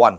1,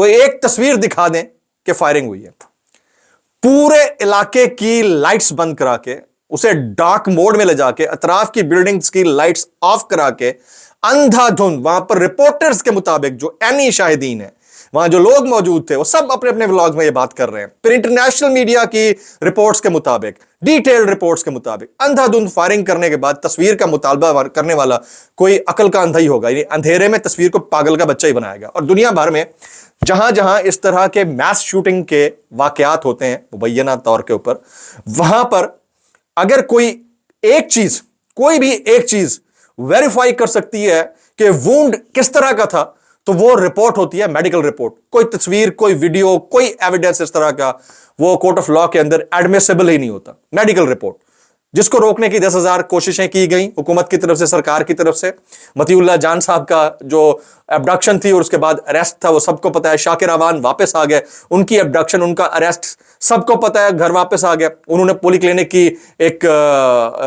کوئی ایک تصویر دکھا دیں کہ فائرنگ ہوئی ہے. پورے علاقے کی لائٹس بند کرا کے, اسے ڈارک موڈ میں لے جا کے, اطراف کی بلڈنگز کی لائٹس آف کرا کے, اندھا دھند وہاں پر رپورٹرز کے مطابق جو عینی شاہدین ہیں, وہاں جو لوگ موجود تھے, وہ سب اپنے اپنے ولاگز میں یہ بات کر رہے ہیں. پھر انٹرنیشنل میڈیا کی رپورٹس کے مطابق, ڈیٹیلڈ رپورٹس کے مطابق, اندھا دھند فائرنگ کرنے کے بعد تصویر کا مطالبہ کرنے والا کوئی عقل کا اندھا ہی ہوگا, یعنی اندھیرے میں تصویر کو پاگل کا بچہ ہی بنائے گا. اور دنیا بھر میں جہاں جہاں اس طرح کے میس شوٹنگ کے واقعات ہوتے ہیں مبینہ طور کے اوپر, وہاں پر اگر کوئی ایک چیز, کوئی بھی ایک چیز ویریفائی کر سکتی ہے کہ وونڈ کس طرح کا تھا, تو وہ رپورٹ ہوتی ہے میڈیکل رپورٹ. کوئی تصویر, کوئی ویڈیو, کوئی ایویڈنس اس طرح کا وہ کورٹ آف لا کے اندر ایڈمیسیبل ہی نہیں ہوتا. میڈیکل رپورٹ جس کو روکنے کی 10,000 کوششیں کی گئیں حکومت کی طرف سے, سرکار کی طرف سے. مطیع اللہ جان صاحب کا جو ابڈکشن تھی اور اس کے بعد اریسٹ تھا, وہ سب کو پتہ ہے. شاکر اعوان واپس آ گئے, ان کی ابڈکشن, ان کا اریسٹ سب کو پتہ ہے, گھر واپس آ گئے. انہوں نے پولی کلینک کی ایک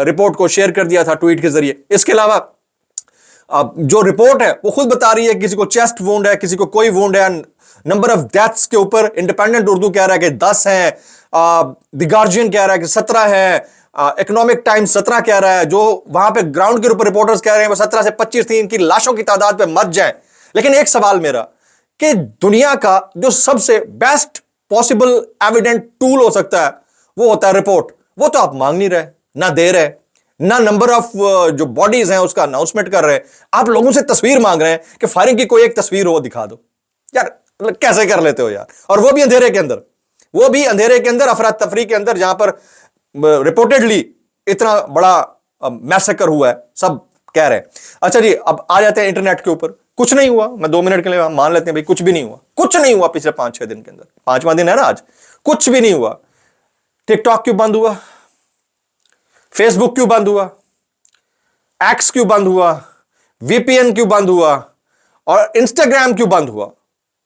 رپورٹ کو شیئر کر دیا تھا ٹویٹ کے ذریعے. اس کے علاوہ جو رپورٹ ہے وہ خود بتا رہی ہے کسی کو چیسٹ وونڈ ہے, کسی کو کوئی وونڈ ہے. نمبر آف ڈیتھس کے اوپر انڈیپینڈنٹ اردو کہہ رہا ہے کہ 10 ہیں, دی گارجین کہہ رہا ہے کہ 17 ہے, اکنامک ٹائم 17 کہہ رہا ہے, جو وہاں پہ گراؤنڈ کے اوپر رپورٹرز کہہ رہے ہیں وہ 17 سے 25 تھی. ان کی لاشوں کی تعداد پہ مت جائیں. لیکن ایک سوال میرا کہ دنیا کا جو سب سے بیسٹ پاسبل ایویڈنٹ ٹول ہو سکتا ہے وہ ہوتا ہے رپورٹ. وہ تو آپ مانگ نہیں رہے, نہ دے رہے, نہ نمبر آف جو باڈیز ہیں اس کا اناؤنسمنٹ کر رہے ہیں. آپ لوگوں سے تصویر مانگ رہے ہیں کہ فائرنگ کی کوئی ایک تصویر ہو دکھا دو. یار کیسے کر لیتے ہو یار؟ اور وہ بھی اندھیرے کے اندر, وہ بھی اندھیرے کے اندر, افراتفری کے اندر, جہاں پر رپورٹڈلی اتنا بڑا میسیکر ہوا ہے, سب کہہ رہے ہیں. اچھا جی, اب آ جاتے ہیں انٹرنیٹ کے اوپر. کچھ نہیں ہوا, میں 2 منٹ کے لیے مان لیتے ہیں بھائی کچھ بھی نہیں ہوا, کچھ نہیں ہوا پچھلے 5-6 دن کے اندر. 5واں دن ہے نا آج, کچھ بھی نہیں ہوا. ٹک ٹاک کیوں بند ہوا؟ فیس بک کیوں بند ہوا؟ ایکس کیوں بند ہوا؟ وی پی این کیوں بند ہوا؟ اور انسٹاگرام کیوں بند ہوا؟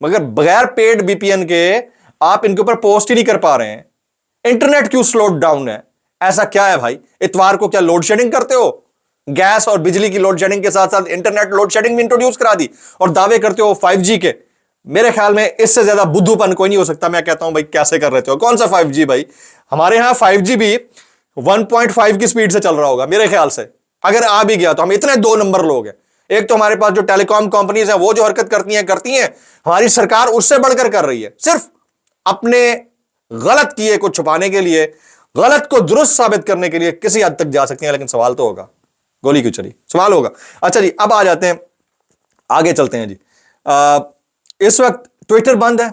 مگر بغیر پیڈ وی پی این کے آپ ان کے اوپر پوسٹ ہی نہیں کر پا رہے ہیں. انٹرنیٹ کیوں سلوڈ ڈاؤن ہے؟ ایسا کیا ہے بھائی؟ اتوار کو کیا لوڈ شیڈنگ کرتے ہو؟ گیس اور بجلی کی لوڈ شیڈنگ کے ساتھ ساتھ انٹرنیٹ لوڈ شیڈنگ بھی انٹروڈیوس کرا دی, اور دعوے کرتے ہو 5G کے. میرے خیال میں اس سے زیادہ بدھو پن کوئی نہیں ہو سکتا. میں کہتا ہوں بھائی کیسے کر رہے ہو؟ کون سا 5G بھائی؟ ہمارے ہاں 5G بھی 1.5 کی سپیڈ سے چل رہا ہوگا میرے خیال سے. اگر آ بھی گیا تو ہم اتنے 2 نمبر لوگ ہیں. ایک تو ہمارے پاس جو ٹیلی کام کمپنیز ہیں وہ جو حرکت کرتی ہیں, ہماری سرکار اس سے بڑھ کر رہی ہے, صرف اپنے غلط کیے کو چھپانے کے لیے, غلط کو درست ثابت کرنے کے لیے کسی حد تک جا سکتی ہیں. لیکن سوال تو ہوگا, گولی کیوں چلی, سوال ہوگا. اچھا جی, اب آ جاتے ہیں, آگے چلتے ہیں جی. اس وقت ٹویٹر بند ہے.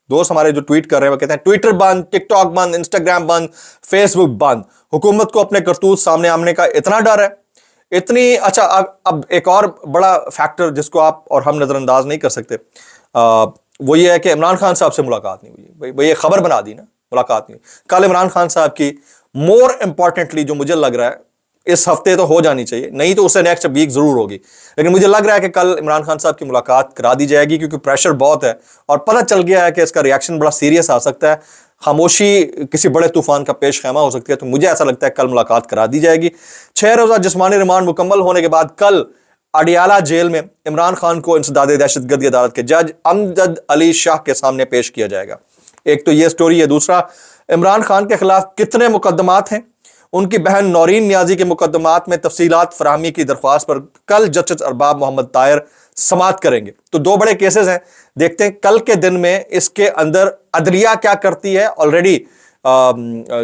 دوست ہمارے جو ٹویٹ کر رہے ہیں وہ کہتے ہیں ٹویٹر بند, ٹک ٹاک بند, انسٹاگرام بند, فیس بک بند. حکومت کو اپنے کرتوت سامنے آنے کا اتنا ڈر ہے, اتنی. اچھا, اب ایک اور بڑا فیکٹر جس کو آپ اور ہم نظر انداز نہیں کر سکتے, وہ یہ ہے کہ عمران خان صاحب سے ملاقات نہیں ہوئی. بھئی یہ خبر بنا دی نا, ملاقات نہیں ہوئی. کل عمران خان صاحب کی مور امپورٹنٹلی جو مجھے لگ رہا ہے اس ہفتے تو ہو جانی چاہیے, نہیں تو اس سے نیکسٹ ویک ضرور ہوگی, لیکن مجھے لگ رہا ہے کہ کل عمران خان صاحب کی ملاقات کرا دی جائے گی, کیونکہ پریشر بہت ہے اور پتہ چل گیا ہے کہ اس کا ریاکشن بڑا سیریس آ سکتا ہے. خاموشی کسی بڑے طوفان کا پیش خیمہ ہو سکتی ہے. تو مجھے ایسا لگتا ہے کل ملاقات کرا دی جائے گی. 6 روزہ جسمانی ریمانڈ مکمل ہونے کے بعد کل اڈیالہ جیل میں عمران خان کو انسداد دہشت گردی عدالت کے جج امجد علی شاہ کے سامنے پیش کیا جائے گا. ایک تو یہ سٹوری ہے. دوسرا, عمران خان کے خلاف کتنے مقدمات ہیں, ان کی بہن نورین نیازی کے مقدمات میں تفصیلات فراہمی کی درخواست پر کل جسٹس ارباب محمد طاہر سماعت کریں گے. تو 2 بڑے کیسز ہیں, دیکھتے ہیں کل کے دن میں اس کے اندر عدلیہ کیا کرتی ہے. آلریڈی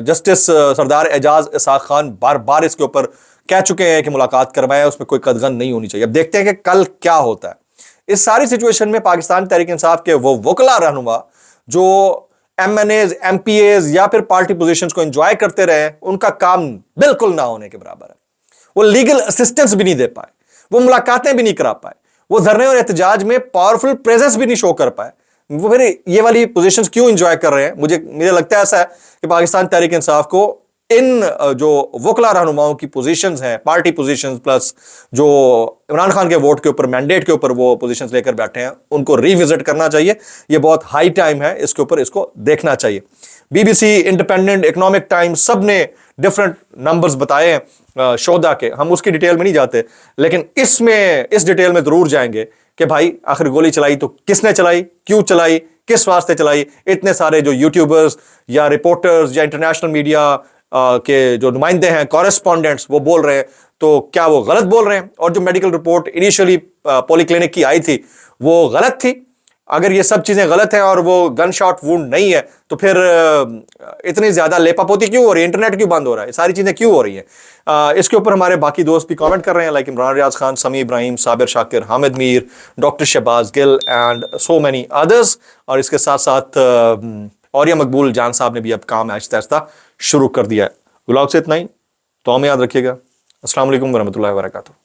جسٹس سردار اعجاز اسحاق خان بار بار اس کے اوپر کہہ چکے ہیں کہ ملاقات کروائیں, اس میں کوئی قدغن نہیں ہونی چاہیے. اب دیکھتے ہیں کہ کل کیا ہوتا ہے. اس ساری سچویشن میں پاکستان تحریک انصاف کے وہ وکلا رہنما جو M N As, M P As یا پھر پارٹی پوزیشنز کو انجوائے کرتے رہے, ان کا کام بالکل نہ ہونے کے برابر ہے. وہ لیگل اسسٹنس بھی نہیں دے پائے, وہ ملاقاتیں بھی نہیں کرا پائے, وہ دھرنے اور احتجاج میں پاورفل پریزنس بھی نہیں شو کر پائے. وہ پھر یہ والی پوزیشنز کیوں انجوائے کر رہے ہیں؟ مجھے لگتا ہے ایسا ہے کہ پاکستان تحریک انصاف کو ان جو وکلا رہنماؤں کی پوزیشنز ہیں, پارٹی پوزیشنز پلس جو عمران خان کے ووٹ کے اوپر, مینڈیٹ کے اوپر وہ پوزیشنز لے کر بیٹھے ہیں, ان کو ری وزٹ کرنا چاہیے. یہ بہت ہائی ٹائم ہے, اس کے اوپر اس کو دیکھنا چاہیے. B B C, independent, economic time, سب نے ڈفرنٹ نمبرز بتائے ہیں شہدا کے. ہم اس کی ڈیٹیل میں نہیں جاتے, لیکن اس ڈیٹیل میں ضرور جائیں گے کہ بھائی آخر گولی چلائی تو کس نے چلائی, کیوں چلائی, کس واسطے چلائی؟ اتنے سارے جو یوٹیوبرز یا رپورٹرز یا انٹرنیشنل میڈیا کے جو نمائندے ہیں، کورسپونڈنٹس، وہ بول رہے ہیں، تو کیا وہ غلط بول رہے ہیں؟ اور جو میڈیکل رپورٹ انیشلی پولی کلینک کی آئی تھی وہ غلط تھی؟ اگر یہ سب چیزیں غلط ہیں اور وہ گن شاٹ وونڈ نہیں ہے تو پھر اتنی زیادہ لیپا پوتی کیوں ہو رہی ہے؟ انٹرنیٹ کیوں بند ہو رہا ہے؟ ساری چیزیں کیوں ہو رہی ہیں؟ اس کے اوپر ہمارے باقی دوست بھی کامنٹ کر رہے ہیں، like Imran Riaz Khan, Sami Ibrahim, Sabir Shakir, Hamid Mir, doctor Shahbaz Gill and so many others. اور اس کے ساتھ ساتھ اوریا مقبول جان صاحب نے بھی اب کام آہستہ آہستہ شروع کر دیا ہے. ولاگ سے اتنا ہی، تو ہمیں یاد رکھیے گا. السلام علیکم ورحمۃ اللہ وبرکاتہ.